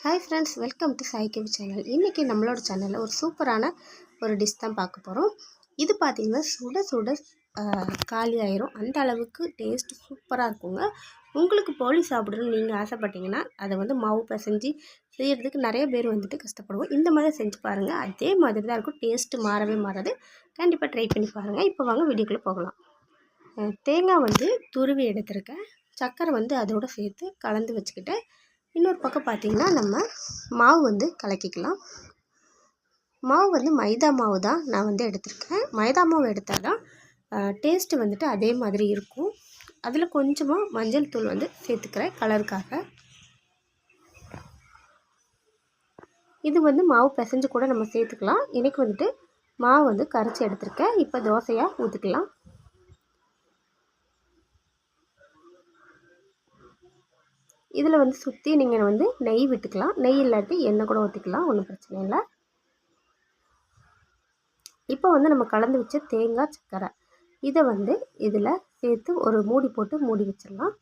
Hi friends, welcome to Sai KV channel. இன்றைக்கி நம்மளோட சேனலில் ஒரு சூப்பரான ஒரு டிஷ் தான் பார்க்க போகிறோம். இது பார்த்திங்கன்னா சுட சுட காலி ஆயிரும். அந்த அளவுக்கு டேஸ்ட் சூப்பராக இருக்குங்க. உங்களுக்கு போலி சாப்பிடணும்னு நீங்கள் ஆசைப்பட்டீங்கன்னா அதை மாவு பிசைஞ்சு செய்கிறதுக்கு நிறைய பேர் கஷ்டப்படுவோம். இந்த மாதிரி செஞ்சு பாருங்கள், அதே மாதிரி தான் இருக்கும். டேஸ்ட்டு மாறவே மாறாது. கண்டிப்பாக ட்ரை பண்ணி பாருங்கள். இப்போ வாங்க வீடியோக்குள்ளே போகலாம். தேங்காய் துருவி எடுத்துருக்கேன். சர்க்கரை அதோடு சேர்த்து கலந்து வச்சுக்கிட்டேன். இன்னொரு பக்கம் பார்த்திங்கன்னா நம்ம மாவு கலக்கிக்கலாம். மாவு மைதா மாவு தான் நான் எடுத்திருக்கேன். மைதா மாவு எடுத்தால் தான் டேஸ்ட்டு அதே மாதிரி இருக்கும். அதில் கொஞ்சமாக மஞ்சள் தூள் சேர்த்துக்கிறேன் கலருக்காக. இது மாவு பிசைஞ்சு கூட நம்ம சேர்த்துக்கலாம். எனக்கு மாவு கரைச்சி எடுத்திருக்கேன். இப்போ தோசையாக ஊற்றிக்கலாம். இதில் சுற்றி நீங்கள் நெய் விட்டுக்கலாம். நெய் இல்லாட்டி எண்ணெய் கூட ஊற்றிக்கலாம், ஒன்றும் பிரச்சனை இல்லை. இப்போ நம்ம கலந்து வச்ச தேங்காய் சர்க்கரை இதை இதில் சேர்த்து ஒரு மூடி போட்டு மூடி வச்சிடலாம்.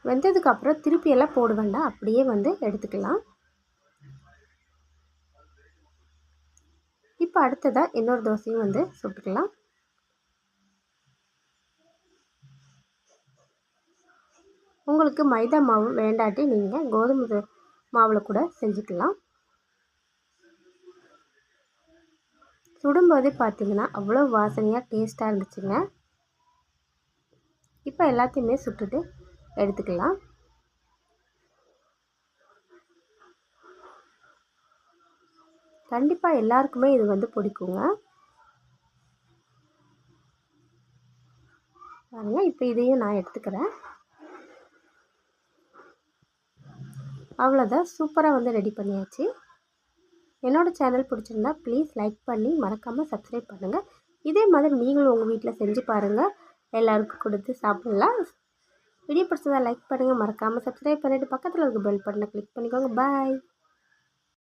வெந்ததுக்கப்புறம் திருப்பியெல்லாம் போட வேண்டாம், அப்படியே எடுத்துக்கலாம். இப்போ அடுத்ததாக இன்னொரு தோசையும் சுட்டுக்கலாம். உங்களுக்கு மைதா மாவு வேண்டாட்டி நீங்கள் கோதுமை மாவில் கூட செஞ்சுக்கலாம். சுடும்போதே பார்த்திங்கன்னா அவ்வளோ வாசனையாக டேஸ்ட்டாக இருந்துச்சுங்க. இப்போ எல்லாத்தையுமே சுட்டுட்டு எடுத்துக்கலாம். கண்டிப்பாக எல்லாருக்குமே இது பிடிக்குங்க. பாருங்கள், இப்போ இதையும் நான் எடுத்துக்கிறேன். அவ்வளோதான், சூப்பராக ரெடி பண்ணியாச்சு. என்னோடய சேனல் பிடிச்சிருந்தா ப்ளீஸ் லைக் பண்ணி மறக்காமல் சப்ஸ்கிரைப் பண்ணுங்கள். இதே மாதிரி நீங்களும் உங்கள் வீட்டில் செஞ்சு பாருங்கள், எல்லாருக்கும் கொடுத்து சாப்பிட்லாம். வீடியோ பிடிச்சதா லைக் பண்ணுங்கள், மறக்காமல் சப்ஸ்கிரைப் பண்ணிவிட்டு பக்கத்தில் இருக்க பெல் பட்டனை கிளிக் பண்ணிக்கோங்க. பாய்.